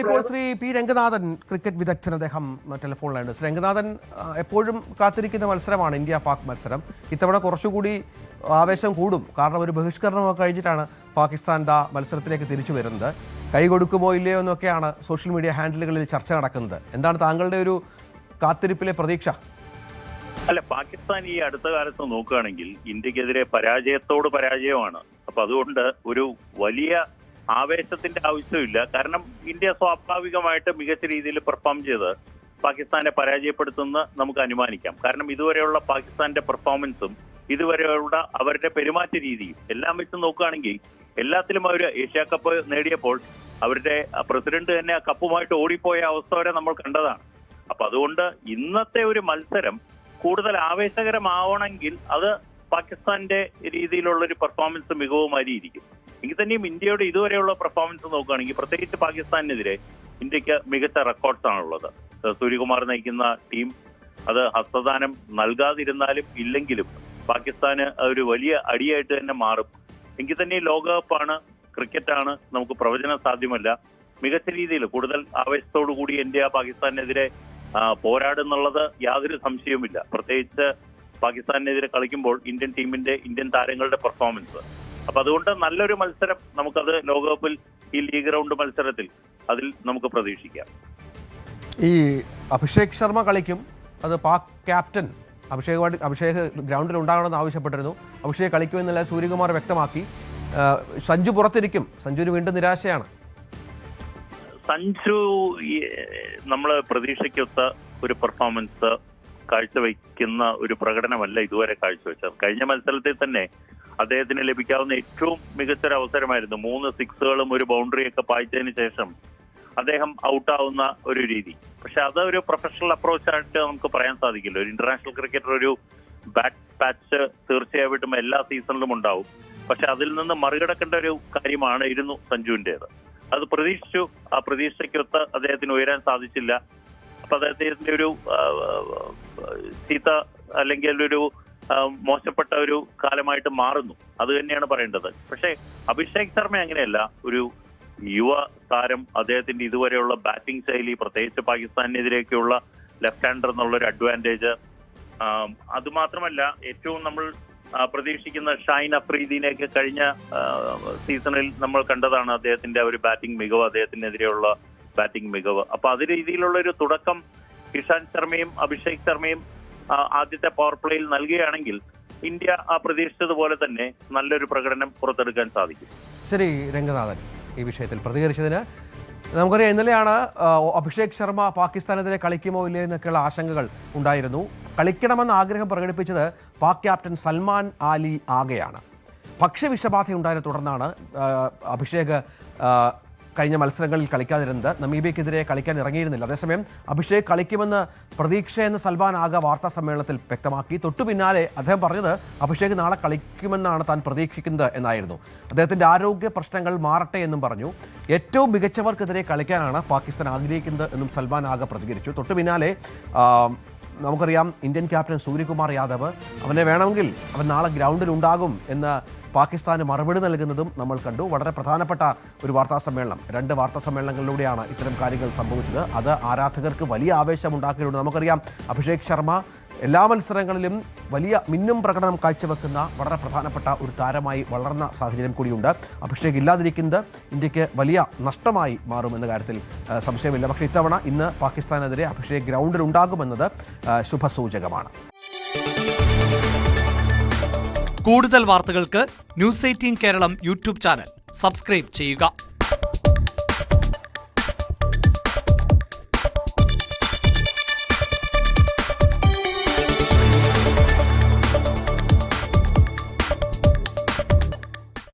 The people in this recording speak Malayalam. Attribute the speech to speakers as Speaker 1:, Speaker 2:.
Speaker 1: ഇപ്പോൾ ശ്രീ പി രംഗനാഥൻ ക്രിക്കറ്റ് വിദഗ്ധൻ അദ്ദേഹം ടെലിഫോണിലുണ്ട്. ശ്രീ രംഗനാഥൻ, എപ്പോഴും കാത്തിരിക്കുന്ന മത്സരമാണ് ഇന്ത്യ പാക് മത്സരം. ഇത്തവണ കുറച്ചുകൂടി ആവേശം കൂടും, കാരണം ഒരു ബഹിഷ്കരണമൊക്കെ കഴിഞ്ഞിട്ടാണ് പാകിസ്ഥാൻ മത്സരത്തിലേക്ക് തിരിച്ചു വരുന്നത്. കൈ കൊടുക്കുമോ ഇല്ലയോ എന്നൊക്കെയാണ് സോഷ്യൽ മീഡിയ ഹാൻഡിലുകളിൽ ചർച്ച നടക്കുന്നത്. എന്താണ് താങ്കളുടെ ഒരു കാത്തിരിപ്പിലെ പ്രതീക്ഷ?
Speaker 2: അല്ല, പാകിസ്ഥാൻ ഈ അടുത്ത കാലത്ത് നോക്കുകയാണെങ്കിൽ ഇന്ത്യക്കെതിരെ പരാജയമാണ്. അപ്പൊ അതുകൊണ്ട് ഒരു വലിയ ആവേശത്തിന്റെ ആവശ്യമില്ല. കാരണം ഇന്ത്യ സ്വാഭാവികമായിട്ട് മികച്ച രീതിയിൽ പെർഫോം ചെയ്ത് പാകിസ്ഥാനെ പരാജയപ്പെടുത്തുന്ന നമുക്ക് അനുമാനിക്കാം. കാരണം ഇതുവരെയുള്ള പാകിസ്ഥാന്റെ പെർഫോമൻസും ഇതുവരെയുള്ള അവരുടെ പെരുമാറ്റ രീതിയും എല്ലാം വെച്ച് നോക്കുകയാണെങ്കിൽ എല്ലാത്തിലും അവർ ഏഷ്യ കപ്പ് നേടിയപ്പോൾ അവരുടെ പ്രസിഡന്റ് തന്നെ ആ കപ്പുമായിട്ട് ഓടിപ്പോയ അവസ്ഥ വരെ നമ്മൾ കണ്ടതാണ്. അപ്പൊ അതുകൊണ്ട് ഇന്നത്തെ ഒരു മത്സരം കൂടുതൽ ആവേശകരമാവണമെങ്കിൽ അത് പാകിസ്ഥാന്റെ രീതിയിലുള്ള ഒരു പെർഫോമൻസ് മികവുമായിരിക്കും. എങ്കിൽ തന്നെയും ഇന്ത്യയുടെ ഇതുവരെയുള്ള പെർഫോമൻസ് നോക്കുകയാണെങ്കിൽ പ്രത്യേകിച്ച് പാകിസ്ഥാനെതിരെ ഇന്ത്യക്ക് മികച്ച റെക്കോർഡ്സ് ആണുള്ളത്. സൂര്യകുമാർ നയിക്കുന്ന ടീം അത് ഹസ്തദാനം നൽകാതിരുന്നാലും ഇല്ലെങ്കിലും പാകിസ്ഥാന് ഒരു വലിയ അടിയായിട്ട് തന്നെ മാറും. എങ്കിൽ തന്നെ ലോകകപ്പാണ്, ക്രിക്കറ്റാണ്, നമുക്ക് പ്രവചനം സാധ്യമല്ല. മികച്ച രീതിയിൽ കൂടുതൽ ആവേശത്തോടു കൂടി ഇന്ത്യ പാകിസ്ഥാനെതിരെ പോരാടുന്നുള്ളത് യാതൊരു സംശയവുമില്ല. പ്രത്യേകിച്ച് പാകിസ്ഥാനെതിരെ കളിക്കുമ്പോൾ ഇന്ത്യൻ താരങ്ങളുടെ പെർഫോമൻസ്. അപ്പൊ അതുകൊണ്ട് നല്ലൊരു മത്സരം നമുക്കത് ലോകകപ്പിൽ ഈ ലീഗ് റൗണ്ട് മത്സരത്തിൽ അതിൽ നമുക്ക് പ്രതീക്ഷിക്കാം.
Speaker 1: ഈ അഭിഷേക് ശർമ്മ കളിക്കും, അത് പാക് ക്യാപ്റ്റൻ അഭിഷേക് ഗ്രൗണ്ടിൽ ഉണ്ടാകണമെന്ന് ആവശ്യപ്പെട്ടിരുന്നു. അഭിഷേക് കളിക്കുമെന്നുള്ള സൂര്യകുമാർ വ്യക്തമാക്കി. സഞ്ജു പുറത്തിരിക്കും. സഞ്ജുവിന് വീണ്ടും നിരാശയാണ്.
Speaker 2: സഞ്ജു നമ്മൾ പ്രതീക്ഷയ്ക്കൊത്ത ഒരു പെർഫോമൻസ് കാഴ്ചവെക്കുന്ന ഒരു പ്രകടനമല്ല ഇതുവരെ കാഴ്ചവെച്ചത്. കഴിഞ്ഞ മത്സരത്തിൽ തന്നെ അദ്ദേഹത്തിന് ലഭിക്കാവുന്ന ഏറ്റവും മികച്ചൊരു അവസരമായിരുന്നു. 3 സിക്സുകളും ഒരു ബൗണ്ടറിയൊക്കെ പായിച്ചതിന് ശേഷം അദ്ദേഹം ഔട്ടാവുന്ന ഒരു രീതി. പക്ഷെ അതൊരു പ്രൊഫഷണൽ അപ്രോച്ചായിട്ട് നമുക്ക് പറയാൻ സാധിക്കില്ല. ഒരു ഇന്റർനാഷണൽ ക്രിക്കറ്റർ ഒരു ബാറ്റ് പാച്ച് തീർച്ചയായിട്ടും എല്ലാ സീസണിലും ഉണ്ടാവും. പക്ഷെ അതിൽ നിന്ന് മറികടക്കേണ്ട ഒരു കാര്യമായിരുന്നു സഞ്ജുവിൻ്റെത്. അത് പ്രതീക്ഷിച്ചു. ആ പ്രതീക്ഷയ്ക്കൊത്ത് അദ്ദേഹത്തിന് ഉയരാൻ സാധിച്ചില്ല. അപ്പൊ അദ്ദേഹത്തിന്റെ ഒരു ചീത്ത അല്ലെങ്കിൽ ഒരു മോശപ്പെട്ട ഒരു കാലമായിട്ട് മാറുന്നു. അത് തന്നെയാണ് പറയേണ്ടത്. പക്ഷേ അഭിഷേക് ശർമ്മ അങ്ങനെയല്ല. ഒരു യുവ താരം, അദ്ദേഹത്തിന്റെ ഇതുവരെയുള്ള ബാറ്റിംഗ് ശൈലി, പ്രത്യേകിച്ച് പാകിസ്ഥാനെതിരെയൊക്കെയുള്ള ലെഫ്റ്റ് ഹാൻഡർ എന്നുള്ളൊരു അഡ്വാൻറ്റേജ്, അതുമാത്രമല്ല ഏറ്റവും നമ്മൾ പ്രതീക്ഷിക്കുന്ന ഷൈൻ അഫ്രീദിനെയൊക്കെ കഴിഞ്ഞ സീസണിൽ നമ്മൾ കണ്ടതാണ്. അദ്ദേഹത്തിന്റെ ഒരു ബാറ്റിംഗ് മികവ്, അദ്ദേഹത്തിനെതിരെയുള്ള ബാറ്റിംഗ് മികവ്. അപ്പൊ അത് രീതിയിലുള്ള ഒരു തുടക്കം ഇഷാന്ത് ശർമ്മയും അഭിഷേക് ശർമ്മയും ആദ്യത്തെ പവർ പ്ലേയിൽ നൽകുകയാണെങ്കിൽ ഇന്ത്യ പ്രതീക്ഷിച്ചതുപോലെ തന്നെ നല്ലൊരു പ്രകടനം പുറത്തെടുക്കാൻ സാധിക്കും.
Speaker 1: ശരി രംഗനാഥൻ, ഈ വിഷയത്തിൽ പ്രതികരിച്ചതിന്. നമുക്കറിയാം, ഇന്നലെയാണ് അഭിഷേക് ശർമ്മ പാകിസ്ഥാനെതിരെ കളിക്കുമോ ഇല്ലേ എന്നൊക്കെയുള്ള ആശങ്കകൾ ഉണ്ടായിരുന്നു. കളിക്കണമെന്ന ആഗ്രഹം പ്രകടിപ്പിച്ചത് പാക് ക്യാപ്റ്റൻ സൽമാൻ അലി ആഗയാണ്. ഭക്ഷ്യവിഷബാധയുണ്ടായതിനെ തുടർന്നാണ് അഭിഷേക് കഴിഞ്ഞ മത്സരങ്ങളിൽ കളിക്കാതിരുന്നത്. നമീബിയക്കെതിരെ കളിക്കാൻ ഇറങ്ങിയിരുന്നില്ല. അതേസമയം അഭിഷേക് കളിക്കുമെന്ന് പ്രതീക്ഷയെന്ന് സൽമാൻ ആഗ വാർത്താ സമ്മേളനത്തിൽ വ്യക്തമാക്കി. തൊട്ടു പിന്നാലെ അദ്ദേഹം പറഞ്ഞത് അഭിഷേക് നാളെ കളിക്കുമെന്നാണ് താൻ പ്രതീക്ഷിക്കുന്നത് എന്നായിരുന്നു. അദ്ദേഹത്തിൻ്റെ ആരോഗ്യ പ്രശ്നങ്ങൾ മാറട്ടെ എന്നും പറഞ്ഞു. ഏറ്റവും മികച്ചവർക്കെതിരെ കളിക്കാനാണ് പാകിസ്ഥാൻ ആഗ്രഹിക്കുന്നത് എന്നും സൽമാൻ ആഗ പ്രതികരിച്ചു. തൊട്ടു പിന്നാലെ നമുക്കറിയാം, ഇന്ത്യൻ ക്യാപ്റ്റൻ സൂര്യകുമാർ യാദവ് അവനെ വേണമെങ്കിൽ അവൻ നാളെ ഗ്രൗണ്ടിൽ ഉണ്ടാകും എന്ന് പാകിസ്ഥാന് മറുപടി നൽകുന്നതും നമ്മൾ കണ്ടു. വളരെ പ്രധാനപ്പെട്ട ഒരു വാർത്താ സമ്മേളനം, 2 വാർത്താ സമ്മേളനങ്ങളിലൂടെയാണ് ഇത്തരം കാര്യങ്ങൾ സംഭവിച്ചത്. അത് ആരാധകർക്ക് വലിയ ആവേശം ഉണ്ടാക്കിയിട്ടുണ്ട്. നമുക്കറിയാം, അഭിഷേക് ശർമ്മ എല്ലാ മത്സരങ്ങളിലും വലിയ മിന്നും പ്രകടനം കാഴ്ചവെക്കുന്ന വളരെ പ്രധാനപ്പെട്ട ഒരു താരമായി വളർന്ന സാഹചര്യം കൂടിയുണ്ട്. അഭിഷേക് ഇല്ലാതിരിക്കുന്നത് ഇന്ത്യക്ക് വലിയ നഷ്ടമായി മാറുമെന്ന കാര്യത്തിൽ സംശയമില്ല. പക്ഷേ ഇന്ന് പാകിസ്ഥാനെതിരെ അഭിഷേക് ഗ്രൗണ്ടിൽ ഉണ്ടാകുമെന്നത് ശുഭസൂചകമാണ്.
Speaker 3: കൂടുതൽ വാർത്തകൾക്ക് news 18 Keralam YouTube channel subscribe ചെയ്യുക.